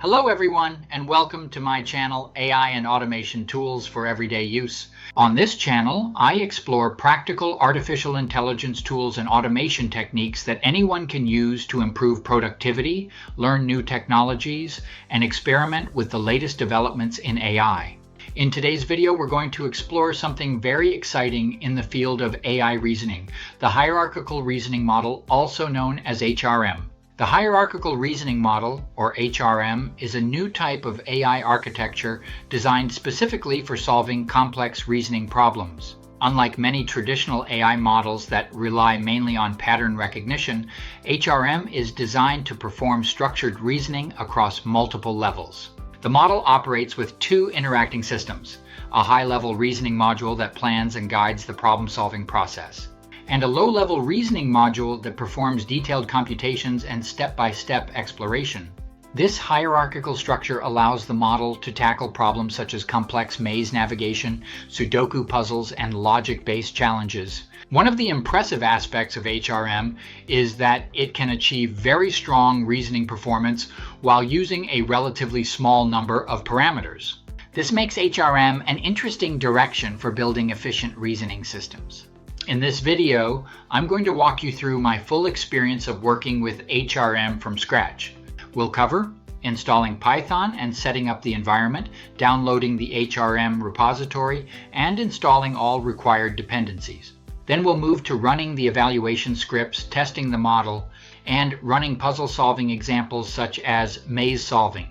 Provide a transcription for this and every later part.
Hello everyone, and welcome to my channel, AI and Automation Tools for Everyday Use. On this channel, I explore practical artificial intelligence tools and automation techniques that anyone can use to improve productivity, learn new technologies, and experiment with the latest developments in AI. In today's video, we're going to explore something very exciting in the field of AI reasoning, the Hierarchical Reasoning Model, also known as HRM. The Hierarchical Reasoning Model, or HRM, is a new type of AI architecture designed specifically for solving complex reasoning problems. Unlike many traditional AI models that rely mainly on pattern recognition, HRM is designed to perform structured reasoning across multiple levels. The model operates with two interacting systems, a high-level reasoning module that plans and guides the problem-solving process, and a low-level reasoning module that performs detailed computations and step-by-step exploration. This hierarchical structure allows the model to tackle problems such as complex maze navigation, Sudoku puzzles, and logic-based challenges. One of the impressive aspects of HRM is that it can achieve very strong reasoning performance while using a relatively small number of parameters. This makes HRM an interesting direction for building efficient reasoning systems. In this video, I'm going to walk you through my full experience of working with HRM from scratch. We'll cover installing Python and setting up the environment, downloading the HRM repository, and installing all required dependencies. Then we'll move to running the evaluation scripts, testing the model, and running puzzle-solving examples such as maze solving.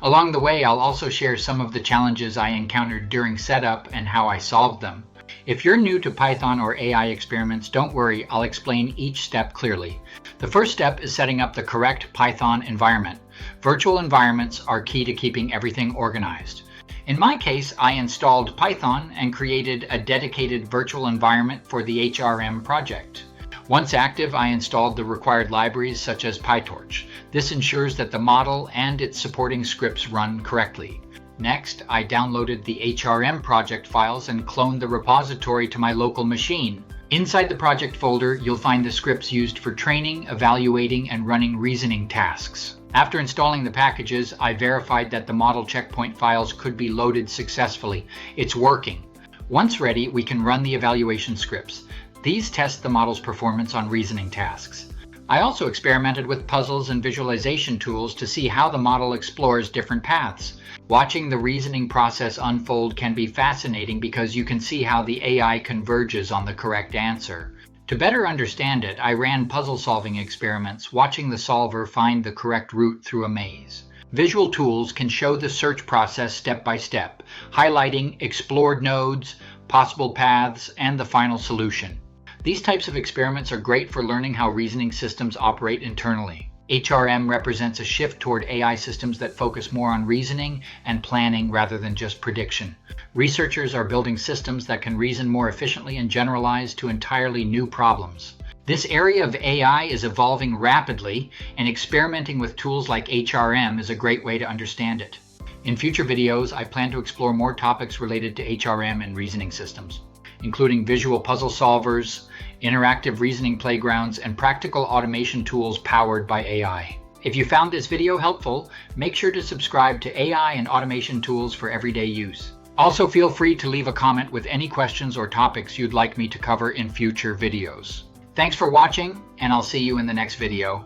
Along the way, I'll also share some of the challenges I encountered during setup and how I solved them. If you're new to Python or AI experiments, don't worry, I'll explain each step clearly. The first step is setting up the correct Python environment. Virtual environments are key to keeping everything organized. In my case, I installed Python and created a dedicated virtual environment for the HRM project. Once active, I installed the required libraries such as PyTorch. This ensures that the model and its supporting scripts run correctly. Next, I downloaded the HRM project files and cloned the repository to my local machine. Inside the project folder, you'll find the scripts used for training, evaluating, and running reasoning tasks. After installing the packages, I verified that the model checkpoint files could be loaded successfully. It's working. Once ready, we can run the evaluation scripts. These test the model's performance on reasoning tasks. I also experimented with puzzles and visualization tools to see how the model explores different paths. Watching the reasoning process unfold can be fascinating because you can see how the AI converges on the correct answer. To better understand it, I ran puzzle-solving experiments, watching the solver find the correct route through a maze. Visual tools can show the search process step by step, highlighting explored nodes, possible paths, and the final solution. These types of experiments are great for learning how reasoning systems operate internally. HRM represents a shift toward AI systems that focus more on reasoning and planning rather than just prediction. Researchers are building systems that can reason more efficiently and generalize to entirely new problems. This area of AI is evolving rapidly, and experimenting with tools like HRM is a great way to understand it. In future videos, I plan to explore more topics related to HRM and reasoning systems, including visual puzzle solvers, interactive reasoning playgrounds, and practical automation tools powered by AI. If you found this video helpful, make sure to subscribe to AI and Automation Tools for Everyday Use. Also, feel free to leave a comment with any questions or topics you'd like me to cover in future videos. Thanks for watching, and I'll see you in the next video.